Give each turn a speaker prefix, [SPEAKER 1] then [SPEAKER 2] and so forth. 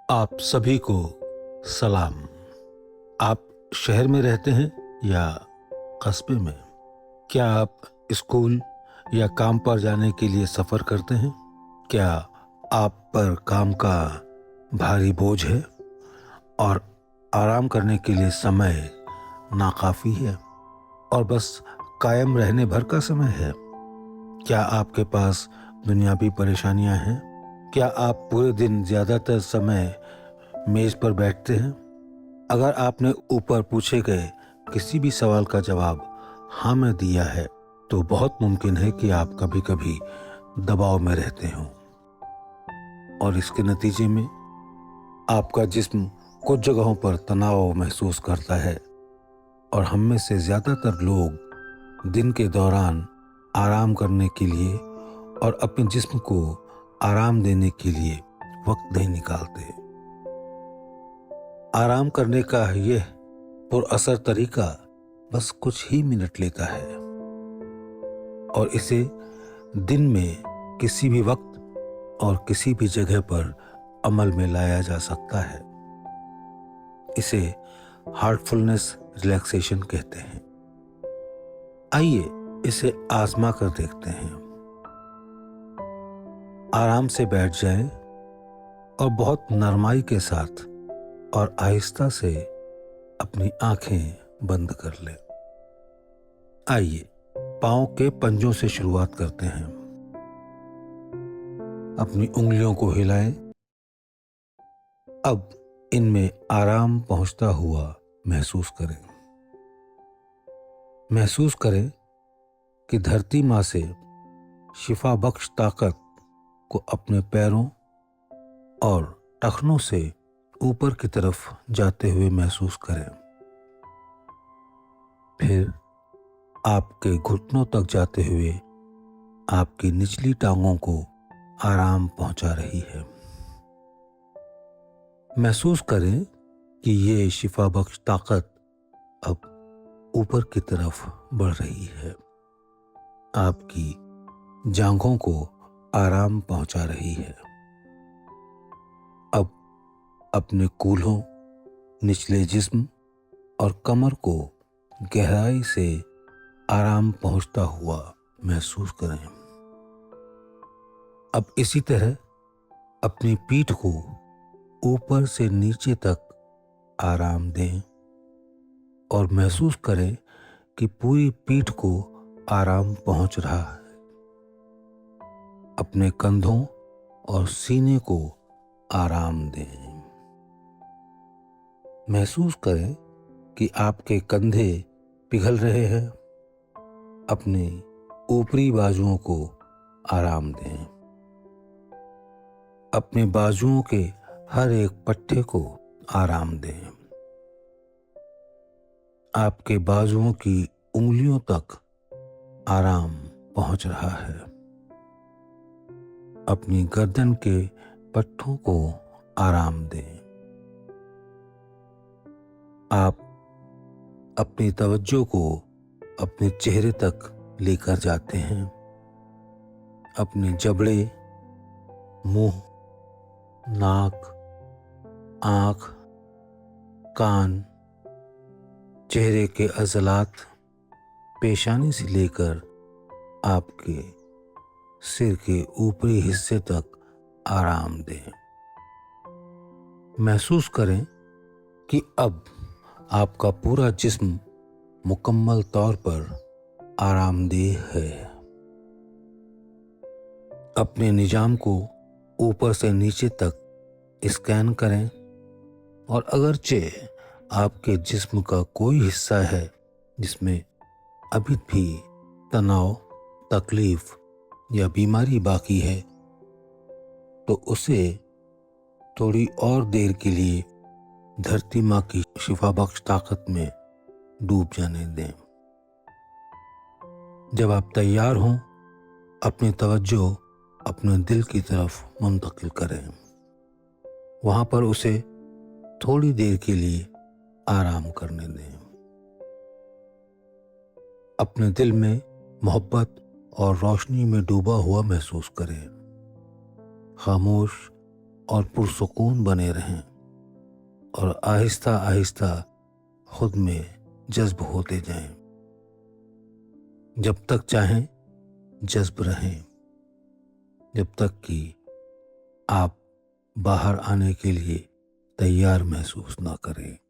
[SPEAKER 1] आप सभी को सलाम। आप शहर में रहते हैं या कस्बे में? क्या आप स्कूल या काम पर जाने के लिए सफ़र करते हैं? क्या आप पर काम का भारी बोझ है और आराम करने के लिए समय नाकाफ़ी है और बस कायम रहने भर का समय है? क्या आपके पास दुनियावी परेशानियां हैं? क्या आप पूरे दिन ज़्यादातर समय मेज़ पर बैठते हैं? अगर आपने ऊपर पूछे गए किसी भी सवाल का जवाब हाँ में दिया है, तो बहुत मुमकिन है कि आप कभी-कभी दबाव में रहते हों और इसके नतीजे में आपका जिस्म कुछ जगहों पर तनाव महसूस करता है और हम में से ज़्यादातर लोग दिन के दौरान आराम करने के लिए और अपने जिस्म को आराम देने के लिए वक्त नहीं निकालते। आराम करने का यह पुरअसर तरीका बस कुछ ही मिनट लेता है और इसे दिन में किसी भी वक्त और किसी भी जगह पर अमल में लाया जा सकता है। इसे हार्टफुलनेस रिलैक्सेशन कहते हैं। आइए इसे आजमा कर देखते हैं। आराम से बैठ जाएं और बहुत नरमाई के साथ और आहिस्ता से अपनी आंखें बंद कर लें। आइए पांव के पंजों से शुरुआत करते हैं। अपनी उंगलियों को हिलाएं। अब इनमें आराम पहुंचता हुआ महसूस करें। महसूस करें कि धरती माँ से शिफा बख्श ताकत को अपने पैरों और टखनों से ऊपर की तरफ जाते हुए महसूस करें। फिर आपके घुटनों तक जाते हुए आपकी निचली टांगों को आराम पहुंचा रही है। महसूस करें कि ये शिफा बख्श ताकत अब ऊपर की तरफ बढ़ रही है, आपकी जांघों को आराम पहुंचा रही है। अब अपने कूल्हों, निचले जिस्म और कमर को गहराई से आराम पहुंचता हुआ महसूस करें। अब इसी तरह अपनी पीठ को ऊपर से नीचे तक आराम दें और महसूस करें कि पूरी पीठ को आराम पहुंच रहा है। अपने कंधों और सीने को आराम दें। महसूस करें कि आपके कंधे पिघल रहे हैं। अपनी ऊपरी बाजुओं को आराम दें। अपने बाजुओं के हर एक पट्टे को आराम दें। आपके बाजुओं की उंगलियों तक आराम पहुंच रहा है। अपनी गर्दन के पट्टों को आराम दें। आप अपनी तवज्जो को अपने चेहरे तक लेकर जाते हैं। अपने जबड़े, मुंह, नाक, आंख, कान, चेहरे के अज़लात, पेशानी से लेकर आपके सिर के ऊपरी हिस्से तक आराम दें। महसूस करें कि अब आपका पूरा जिस्म मुकम्मल तौर पर आरामदेह है। अपने निजाम को ऊपर से नीचे तक स्कैन करें और अगरचे आपके जिस्म का कोई हिस्सा है जिसमें अभी भी तनाव, तकलीफ या बीमारी बाकी है, तो उसे थोड़ी और देर के लिए धरती माँ की शिफा बख्श ताकत में डूब जाने दें। जब आप तैयार हों, अपनी तवज्जो अपने दिल की तरफ मुंतकिल करें। वहां पर उसे थोड़ी देर के लिए आराम करने दें। अपने दिल में मोहब्बत और रोशनी में डूबा हुआ महसूस करें। खामोश और पुरसुकून बने रहें और आहिस्ता आहिस्ता खुद में जज्ब होते जाएं। जब तक चाहें जज्ब रहें, जब तक कि आप बाहर आने के लिए तैयार महसूस ना करें।